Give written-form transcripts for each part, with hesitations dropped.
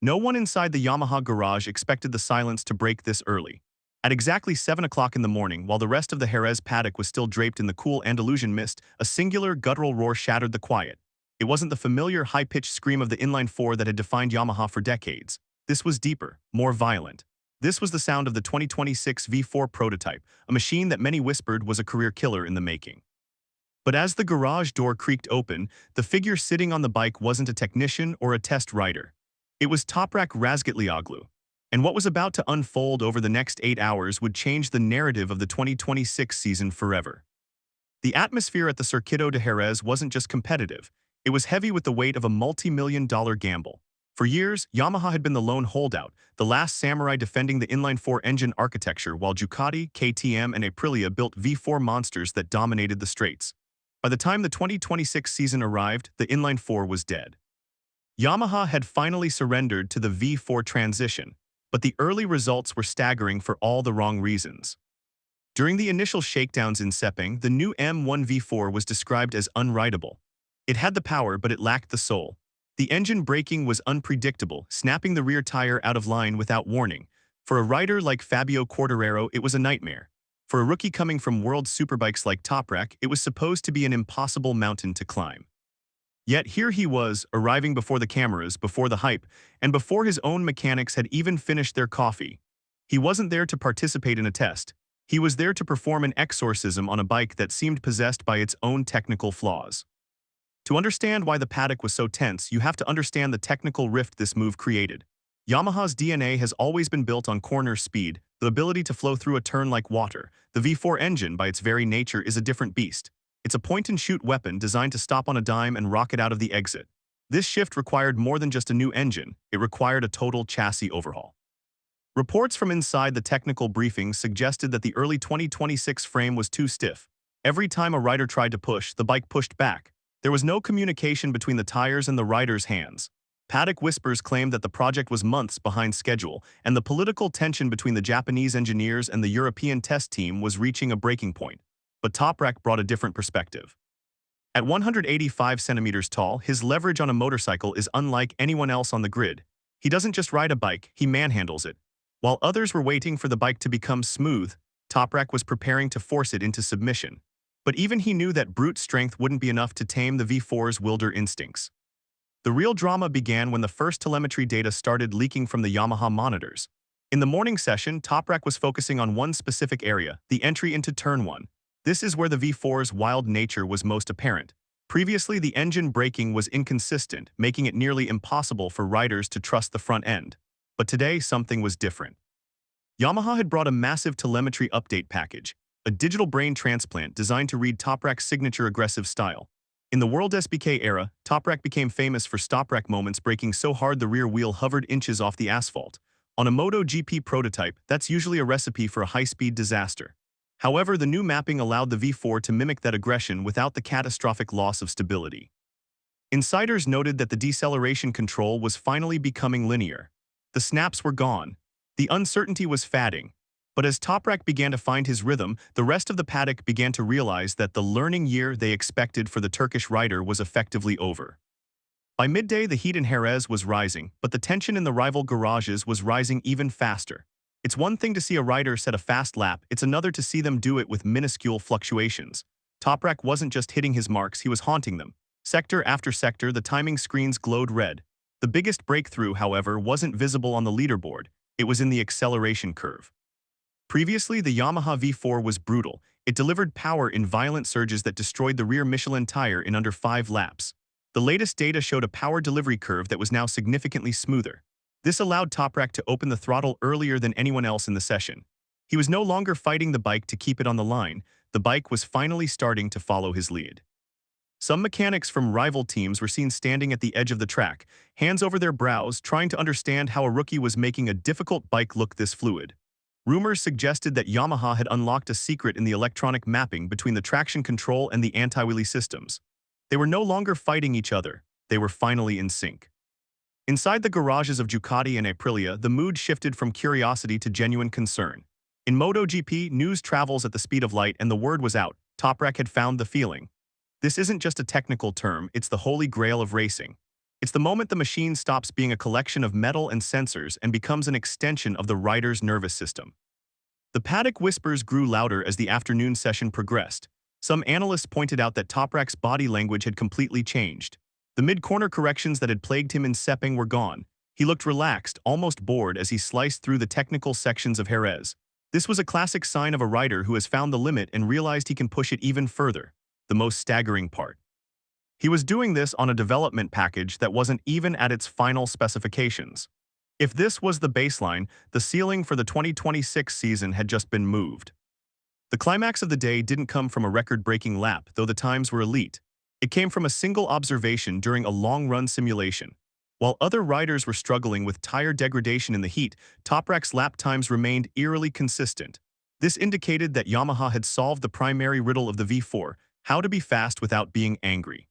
No one inside the Yamaha garage expected the silence to break this early. At exactly 7 o'clock in the morning, while the rest of the Jerez paddock was still draped in the cool Andalusian mist, a singular, guttural roar shattered the quiet. It wasn't the familiar, high-pitched scream of the inline four that had defined Yamaha for decades. This was deeper, more violent. This was the sound of the 2026 V4 prototype, a machine that many whispered was a career killer in the making. But as the garage door creaked open, the figure sitting on the bike wasn't a technician or a test rider. It was Toprak Razgatlıoğlu. And what was about to unfold over the next 8 hours would change the narrative of the 2026 season forever. The atmosphere at the Circuito de Jerez wasn't just competitive, it was heavy with the weight of a multi-million-dollar gamble. For years, Yamaha had been the lone holdout, the last samurai defending the inline-four engine architecture while Ducati, KTM, and Aprilia built V4 monsters that dominated the straights. By the time the 2026 season arrived, the inline-four was dead. Yamaha had finally surrendered to the V4 transition, but the early results were staggering for all the wrong reasons. During the initial shakedowns in Sepang, the new M1 V4 was described as unrideable. It had the power, but it lacked the soul. The engine braking was unpredictable, snapping the rear tire out of line without warning. For a rider like Fabio Quartararo, it was a nightmare. For a rookie coming from world superbikes like Toprak, it was supposed to be an impossible mountain to climb. Yet here he was, arriving before the cameras, before the hype, and before his own mechanics had even finished their coffee. He wasn't there to participate in a test. He was there to perform an exorcism on a bike that seemed possessed by its own technical flaws. To understand why the paddock was so tense, you have to understand the technical rift this move created. Yamaha's DNA has always been built on corner speed, the ability to flow through a turn like water. The V4 engine, by its very nature, is a different beast. It's a point-and-shoot weapon designed to stop on a dime and rocket out of the exit. This shift required more than just a new engine, it required a total chassis overhaul. Reports from inside the technical briefings suggested that the early 2026 frame was too stiff. Every time a rider tried to push, the bike pushed back. There was no communication between the tires and the rider's hands. Paddock whispers claimed that the project was months behind schedule, and the political tension between the Japanese engineers and the European test team was reaching a breaking point. But Toprak brought a different perspective. At 185 centimeters tall, his leverage on a motorcycle is unlike anyone else on the grid. He doesn't just ride a bike, he manhandles it. While others were waiting for the bike to become smooth, Toprak was preparing to force it into submission. But even he knew that brute strength wouldn't be enough to tame the V4's wilder instincts. The real drama began when the first telemetry data started leaking from the Yamaha monitors. In the morning session, Toprak was focusing on one specific area, the entry into Turn 1. This is where the V4's wild nature was most apparent. Previously, the engine braking was inconsistent, making it nearly impossible for riders to trust the front end. But today, something was different. Yamaha had brought a massive telemetry update package, a digital brain transplant designed to read Toprak's signature aggressive style. In the World SBK era, Toprak became famous for stop-rack moments braking so hard the rear wheel hovered inches off the asphalt. On a MotoGP prototype, that's usually a recipe for a high-speed disaster. However, the new mapping allowed the V4 to mimic that aggression without the catastrophic loss of stability. Insiders noted that the deceleration control was finally becoming linear. The snaps were gone. The uncertainty was fading. But as Toprak began to find his rhythm, the rest of the paddock began to realize that the learning year they expected for the Turkish rider was effectively over. By midday, the heat in Jerez was rising, but the tension in the rival garages was rising even faster. It's one thing to see a rider set a fast lap, it's another to see them do it with minuscule fluctuations. Toprak wasn't just hitting his marks, he was haunting them. Sector after sector, the timing screens glowed red. The biggest breakthrough, however, wasn't visible on the leaderboard. It was in the acceleration curve. Previously, the Yamaha V4 was brutal. It delivered power in violent surges that destroyed the rear Michelin tire in under 5 laps. The latest data showed a power delivery curve that was now significantly smoother. This allowed Toprak to open the throttle earlier than anyone else in the session. He was no longer fighting the bike to keep it on the line. The bike was finally starting to follow his lead. Some mechanics from rival teams were seen standing at the edge of the track, hands over their brows, trying to understand how a rookie was making a difficult bike look this fluid. Rumors suggested that Yamaha had unlocked a secret in the electronic mapping between the traction control and the anti-wheelie systems. They were no longer fighting each other, they were finally in sync. Inside the garages of Ducati and Aprilia, the mood shifted from curiosity to genuine concern. In MotoGP, news travels at the speed of light and the word was out, Toprak had found the feeling. This isn't just a technical term, it's the holy grail of racing. It's the moment the machine stops being a collection of metal and sensors and becomes an extension of the rider's nervous system. The paddock whispers grew louder as the afternoon session progressed. Some analysts pointed out that Toprak's body language had completely changed. The mid-corner corrections that had plagued him in Sepang were gone. He looked relaxed, almost bored as he sliced through the technical sections of Jerez. This was a classic sign of a rider who has found the limit and realized he can push it even further. The most staggering part. He was doing this on a development package that wasn't even at its final specifications. If this was the baseline, the ceiling for the 2026 season had just been moved. The climax of the day didn't come from a record-breaking lap, though the times were elite. It came from a single observation during a long-run simulation. While other riders were struggling with tire degradation in the heat, Toprak's lap times remained eerily consistent. This indicated that Yamaha had solved the primary riddle of the V4, how to be fast without being angry.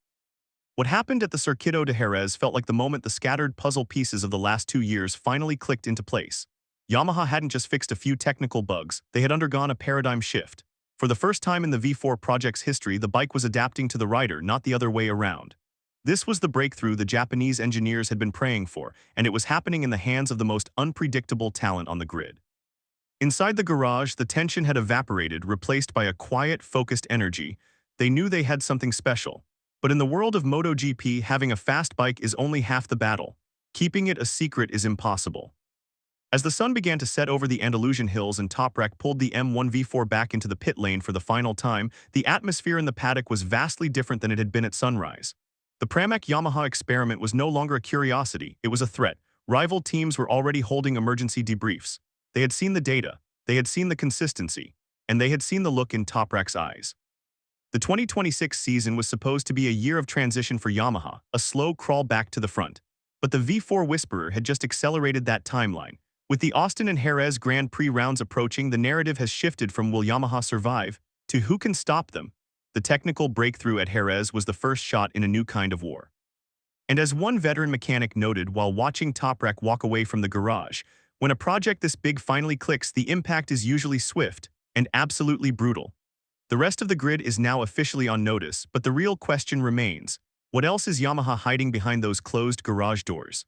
What happened at the Circuito de Jerez felt like the moment the scattered puzzle pieces of the last 2 years finally clicked into place. Yamaha hadn't just fixed a few technical bugs, they had undergone a paradigm shift. For the first time in the V4 project's history, the bike was adapting to the rider, not the other way around. This was the breakthrough the Japanese engineers had been praying for, and it was happening in the hands of the most unpredictable talent on the grid. Inside the garage, the tension had evaporated, replaced by a quiet, focused energy. They knew they had something special. But in the world of MotoGP, having a fast bike is only half the battle. Keeping it a secret is impossible. As the sun began to set over the Andalusian hills and Toprak pulled the M1 V4 back into the pit lane for the final time, the atmosphere in the paddock was vastly different than it had been at sunrise. The Pramac Yamaha experiment was no longer a curiosity, it was a threat. Rival teams were already holding emergency debriefs. They had seen the data, they had seen the consistency, and they had seen the look in Toprak's eyes. The 2026 season was supposed to be a year of transition for Yamaha, a slow crawl back to the front. But the V4 Whisperer had just accelerated that timeline. With the Austin and Jerez Grand Prix rounds approaching, the narrative has shifted from will Yamaha survive to who can stop them. The technical breakthrough at Jerez was the first shot in a new kind of war. And as one veteran mechanic noted while watching Toprak walk away from the garage, when a project this big finally clicks, the impact is usually swift and absolutely brutal. The rest of the grid is now officially on notice, but the real question remains, what else is Yamaha hiding behind those closed garage doors?